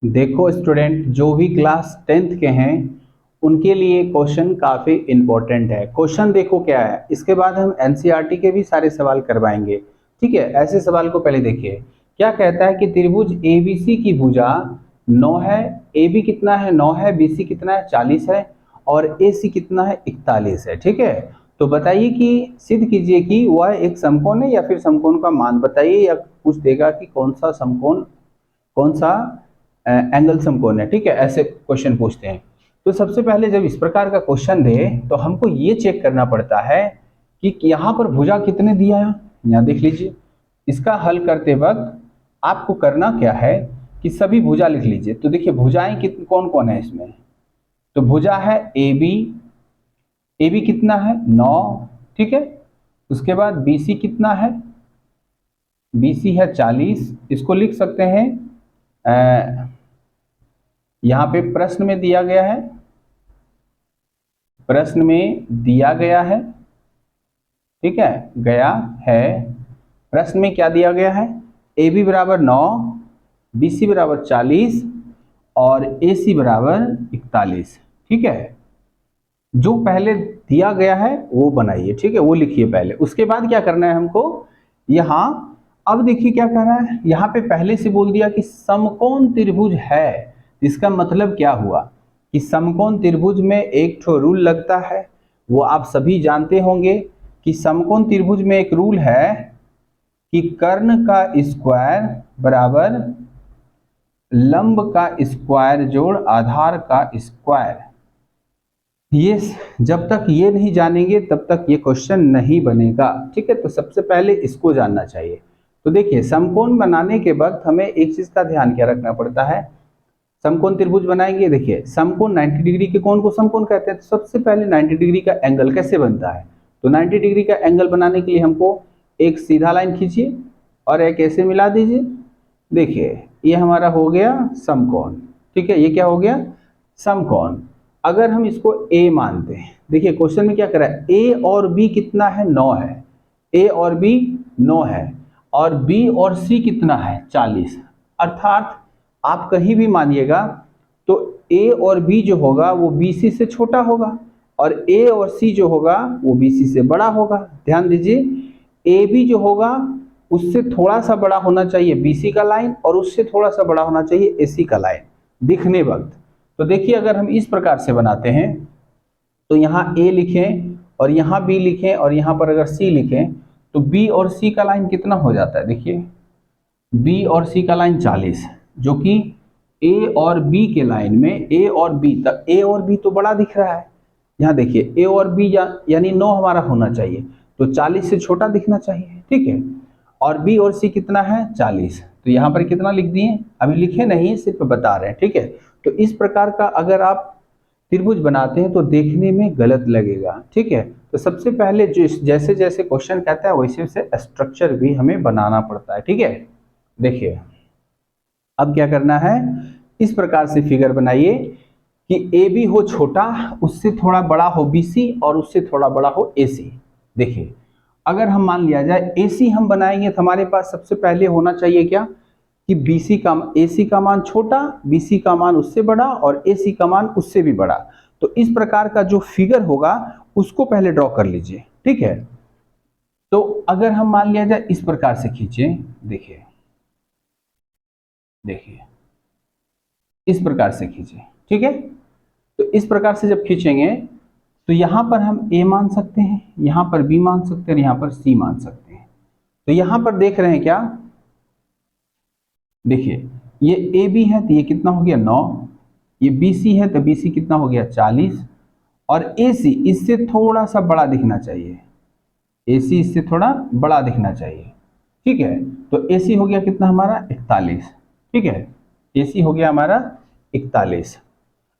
देखो स्टूडेंट, जो भी क्लास 10th के हैं उनके लिए क्वेश्चन काफ़ी इम्पोर्टेंट है। क्वेश्चन देखो क्या है, इसके बाद हम एनसीईआरटी के भी सारे सवाल करवाएंगे। ठीक है, ऐसे सवाल को पहले देखिए। क्या कहता है कि त्रिभुज एबीसी की भुजा 9 है। AB कितना है? 9 है। BC कितना है? 40 है। और AC कितना है? 41 है। ठीक है, तो बताइए कि सिद्ध कीजिए कि वह एक समकोण है, या फिर समकोण का मान बताइए, या पूछ देगा कि कौन सा समकोण, कौन सा एंगल समकोण है। ठीक है, ऐसे क्वेश्चन पूछते हैं। तो सबसे पहले जब इस प्रकार का क्वेश्चन दे तो हमको ये चेक करना पड़ता है कि यहाँ पर भुजा कितने दिया है। यहाँ देख लीजिए, इसका हल करते वक्त आपको करना क्या है कि सभी भुजा लिख लीजिए। तो देखिए भुजाएं कितनी कौन कौन है इसमें। तो भुजा है AB। AB कितना है? 9। ठीक है, उसके बाद BC कितना है? BC है 40। इसको लिख सकते हैं, यहाँ पे प्रश्न में दिया गया है, प्रश्न में दिया गया है। ठीक है, गया है। प्रश्न में क्या दिया गया है? AB बराबर 9, BC बराबर 40 और AC बराबर 41। ठीक है, जो पहले दिया गया है वो बनाइए। ठीक है, वो लिखिए पहले। उसके बाद क्या करना है हमको यहाँ। अब देखिए क्या कर रहा है, यहाँ पे पहले से बोल दिया कि समकोण त्रिभुज है। इसका मतलब क्या हुआ कि समकोण त्रिभुज में एक ठो रूल लगता है, वो आप सभी जानते होंगे कि समकोण त्रिभुज में एक रूल है कि कर्ण का स्क्वायर बराबर लंब का स्क्वायर जोड़ आधार का स्क्वायर। ये जब तक ये नहीं जानेंगे तब तक ये क्वेश्चन नहीं बनेगा। ठीक है, तो सबसे पहले इसको जानना चाहिए। तो देखिए, समकोण बनाने के वक्त हमें एक चीज का ध्यान क्या रखना पड़ता है। समकोण त्रिभुज बनाएंगे, देखिए समकोण 90 डिग्री के कोण को समकोण कहते हैं। तो सबसे पहले 90 डिग्री का एंगल कैसे बनता है, तो 90 डिग्री का एंगल बनाने के लिए हमको एक सीधा लाइन खींचिए और एक ऐसे मिला दीजिए। देखिए ये हमारा हो गया समकोण। ठीक है, ये क्या हो गया? समकोण। अगर हम इसको A मानते हैं, देखिए क्वेश्चन में क्या करा है, A और B कितना है? 9 है। A और B 9 है, और B और C कितना है? 40। अर्थात आप कहीं भी मानिएगा तो A और B जो होगा वो BC से छोटा होगा, और A और C जो होगा वो BC से बड़ा होगा। ध्यान दीजिए, AB जो होगा उससे थोड़ा सा बड़ा होना चाहिए BC का लाइन, और उससे थोड़ा सा बड़ा होना चाहिए AC का लाइन दिखने वक्त। तो देखिए अगर हम इस प्रकार से बनाते हैं तो यहाँ A लिखें और यहाँ B लिखें और यहाँ पर अगर C लिखें तो B और C का लाइन कितना हो जाता है। देखिए B और C का लाइन 40, जो कि A और B के लाइन में A और B तक, A और B तो बड़ा दिख रहा है। यहाँ देखिए A और B यानी 9 हमारा होना चाहिए, तो 40 से छोटा दिखना चाहिए। ठीक है, और B और C कितना है? 40। तो यहाँ पर कितना लिख दिए? अभी लिखे नहीं, सिर्फ बता रहे हैं। ठीक है, तो इस प्रकार का अगर आप त्रिभुज बनाते हैं तो देखने में गलत लगेगा। ठीक है, तो सबसे पहले जो जैसे जैसे क्वेश्चन कहता है वैसे वैसे स्ट्रक्चर भी हमें बनाना पड़ता है। ठीक है, देखिए अब क्या करना है, इस प्रकार से फिगर बनाइए कि AB हो छोटा, उससे थोड़ा बड़ा हो BC, और उससे थोड़ा बड़ा हो AC। देखिए अगर हम मान लिया जाए AC हम बनाएंगे तो हमारे पास सबसे पहले होना चाहिए क्या कि BC का AC का मान छोटा, BC का मान उससे बड़ा, और AC का मान उससे भी बड़ा। तो इस प्रकार का जो फिगर होगा उसको पहले ड्रॉ कर लीजिए। ठीक है, तो अगर हम मान लिया जाए इस प्रकार से खींचे, देखिए देखिए इस प्रकार से खींचे। ठीक है, तो इस प्रकार से जब खींचेंगे तो यहां पर हम A मान सकते हैं, यहां पर B मान सकते हैं, यहां पर C मान सकते हैं। तो यहां पर देख रहे हैं क्या, देखिए ये AB है तो ये कितना हो गया? 9। ये BC है तो BC कितना हो गया? 40। और AC इससे थोड़ा सा बड़ा दिखना चाहिए, AC इससे थोड़ा बड़ा दिखना चाहिए। ठीक है, तो AC हो गया कितना हमारा? 41। ठीक है, AC हो गया हमारा 41।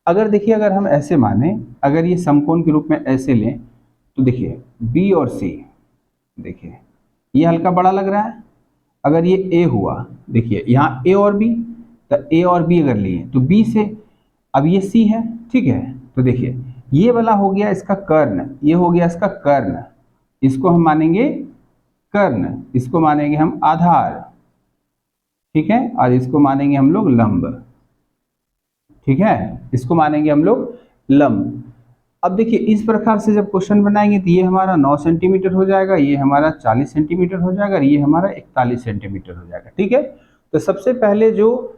अगर देखिए अगर हम ऐसे माने, अगर ये समकोण के रूप में ऐसे लें तो देखिए B और C, देखिए ये हल्का बड़ा लग रहा है। अगर ये A हुआ, देखिए यहाँ A और B, तो A और B अगर लिए तो B से, अब ये C है। ठीक है, तो देखिए ये वाला हो गया इसका कर्ण, ये हो गया इसका कर्ण, इसको हम मानेंगे कर्ण, इसको मानेंगे हम आधार। ठीक है, और इसको मानेंगे हम लोग लंब। ठीक है, इसको मानेंगे हम लोग लंब। अब देखिए इस प्रकार से जब क्वेश्चन बनाएंगे तो ये हमारा 9 सेंटीमीटर हो जाएगा, ये हमारा 40 सेंटीमीटर हो जाएगा और ये हमारा 41 सेंटीमीटर हो जाएगा। ठीक है, तो सबसे पहले जो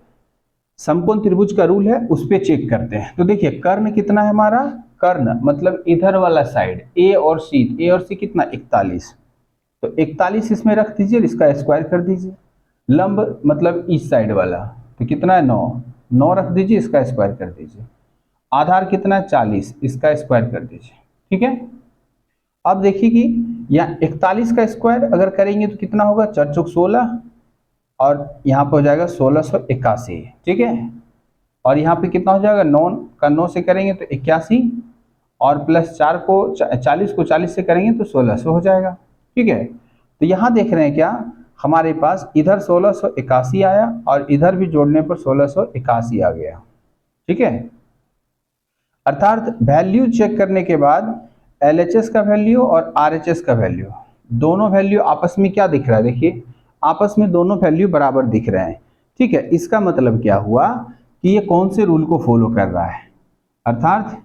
समकोण त्रिभुज का रूल है उस पर चेक करते हैं। तो देखिए कर्ण कितना है हमारा, कर्ण मतलब इधर वाला साइड ए और सी कितना 41, तो 41 इसमें रख दीजिए, इसका स्क्वायर कर दीजिए। लंब मतलब इस साइड वाला तो कितना है 9, 9 रख दीजिए, इसका स्क्वायर कर दीजिए। आधार कितना है 40, इसका स्क्वायर कर दीजिए। ठीक है, अब देखिए कि यहाँ 41 का स्क्वायर अगर करेंगे तो कितना होगा, 4 चौक 16 और यहाँ पे हो जाएगा 1681। ठीक है, और यहाँ पे कितना हो जाएगा 9 का 9 से करेंगे तो 81 और प्लस 4 को 40 को 40 से करेंगे तो 1600 हो जाएगा। ठीक है, तो यहाँ देख रहे हैं क्या हमारे पास इधर 1681 आया और इधर भी जोड़ने पर 1681 आ गया। ठीक है, अर्थात वैल्यू चेक करने के बाद LHS का वैल्यू और RHS का वैल्यू, दोनों वैल्यू आपस में क्या दिख रहा है, देखिए आपस में दोनों वैल्यू बराबर दिख रहे हैं। ठीक है, इसका मतलब क्या हुआ कि ये कौन से रूल को फॉलो कर रहा है, अर्थात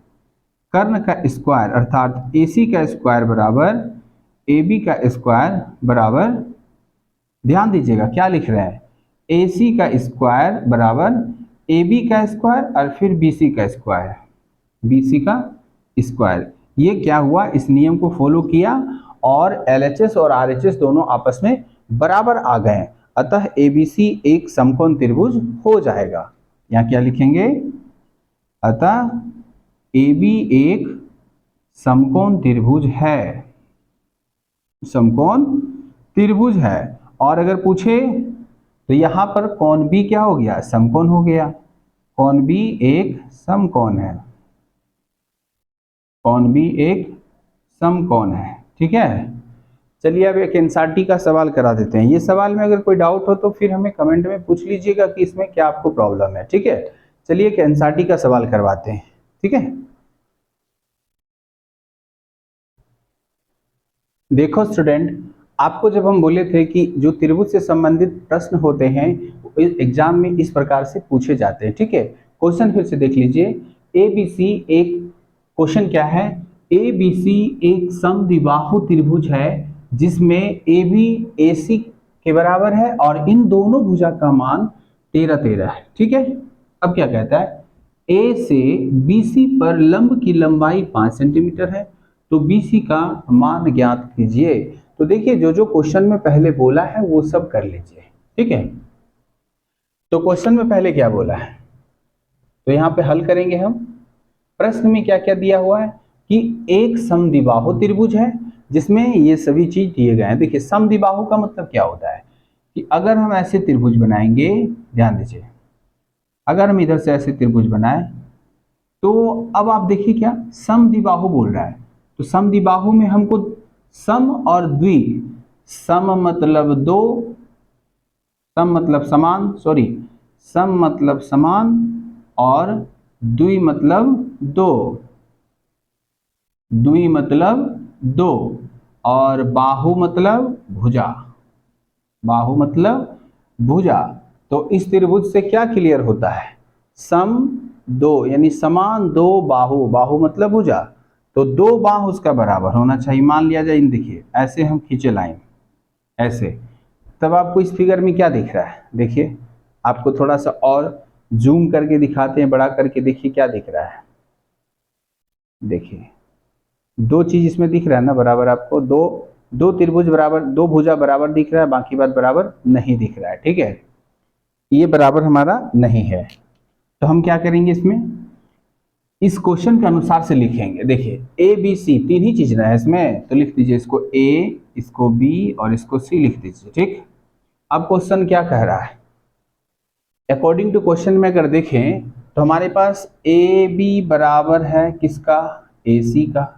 कर्ण का स्क्वायर अर्थात AC का स्क्वायर बराबर AB का स्क्वायर बराबर, ध्यान दीजिएगा क्या लिख रहे हैं, AC का स्क्वायर बराबर AB का स्क्वायर और फिर BC का स्क्वायर, BC का स्क्वायर। ये क्या हुआ, इस नियम को फॉलो किया और LHS और RHS दोनों आपस में बराबर आ गए, अतः ABC एक समकोण त्रिभुज हो जाएगा। यहाँ क्या लिखेंगे, अतः AB एक समकोण त्रिभुज है, समकोण त्रिभुज है। और अगर पूछे तो यहाँ पर कोण B क्या हो गया, समकोण हो गया, कोण B एक समकोण है, कोण B एक समकोण है। ठीक है, चलिए अब एक एनसीईआरटी का सवाल करा देते हैं। ये सवाल में अगर कोई डाउट हो तो फिर हमें कमेंट में पूछ लीजिएगा कि इसमें क्या आपको प्रॉब्लम है। ठीक है, चलिए एक एनसीईआरटी का सवाल करवाते हैं। ठीक है, देखो स्टूडेंट, आपको जब हम बोले थे कि जो त्रिभुज से संबंधित प्रश्न होते हैं एग्जाम में इस प्रकार से पूछे जाते हैं। ठीक है, क्वेश्चन फिर से देख लीजिए, ABC एक क्वेश्चन क्या है, ABC एक समद्विबाहु त्रिभुज है जिसमें AB AC के बराबर है और इन दोनों भुजा का मान 13 है। ठीक है, अब क्या कहता है, A से BC पर लंब की लंबाई 5 सेंटीमीटर है, तो BC का मान ज्ञात कीजिए। तो देखिए जो जो क्वेश्चन में पहले बोला है वो सब कर लीजिए। ठीक है, तो क्वेश्चन में पहले क्या बोला है, तो यहाँ पे हल करेंगे हम। प्रश्न में क्या क्या दिया हुआ है कि एक समद्विबाहु त्रिभुज है जिसमें ये सभी चीज दिए गए हैं। देखिए समद्विबाहु का मतलब क्या होता है कि अगर हम ऐसे त्रिभुज बनाएंगे, ध्यान दीजिए, अगर हम इधर से ऐसे त्रिभुज बनाए तो अब आप देखिए क्या समद्विबाहु बोल रहा है, तो समद्विबाहु में हमको सम और द्वि, सम मतलब दो, सम मतलब समान, सॉरी सम मतलब समान और द्वि मतलब दो, द्वि मतलब दो और बाहु मतलब भुजा, बाहु मतलब भुजा। तो इस त्रिभुज से क्या क्लियर होता है, सम दो यानी समान दो बाहु, बाहु मतलब भुजा, तो दो बाहु उसका बराबर होना चाहिए। मान लिया जाए, देखिए ऐसे हम खींचे लाइन ऐसे, तब आपको इस फिगर में क्या दिख रहा है, देखिए आपको थोड़ा सा और जूम करके दिखाते हैं, बड़ा करके देखिए क्या दिख रहा है। देखिए दो चीज इसमें दिख रहा है ना बराबर, आपको दो त्रिभुज बराबर, दो भुजा बराबर दिख रहा है, बाकी बात बराबर नहीं दिख रहा है। ठीक है, ये बराबर हमारा नहीं है, तो हम क्या करेंगे, इसमें इस क्वेश्चन के अनुसार से लिखेंगे। देखिए ABC तीन ही चीज है इसमें, तो लिख दीजिए इसको A, इसको B और इसको C लिख दीजिए। ठीक, अब क्वेश्चन क्या कह रहा है, अकॉर्डिंग टू क्वेश्चन में अगर देखें तो हमारे पास AB बराबर है किसका, AC का,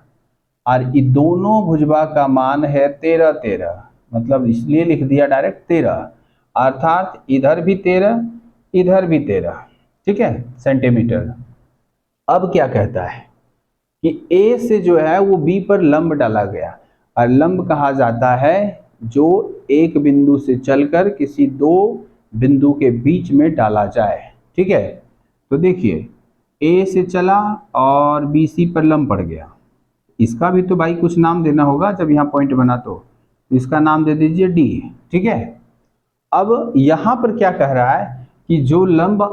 और ये दोनों भुजवा का मान है 13, मतलब इसलिए लिख दिया डायरेक्ट 13, अर्थात इधर भी 13 इधर भी 13। ठीक है, सेंटीमीटर। अब क्या कहता है कि A से जो है वो B पर लंब डाला गया, और लंब कहा जाता है जो एक बिंदु से चलकर किसी दो बिंदु के बीच में डाला जाए। ठीक है, तो देखिए ए से चला और बी सी पर लंब पड़ गया, इसका भी तो भाई कुछ नाम देना होगा जब यहाँ पॉइंट बना तो इसका नाम दे दीजिए डी। ठीक है, अब यहाँ पर क्या कह रहा है कि जो लंब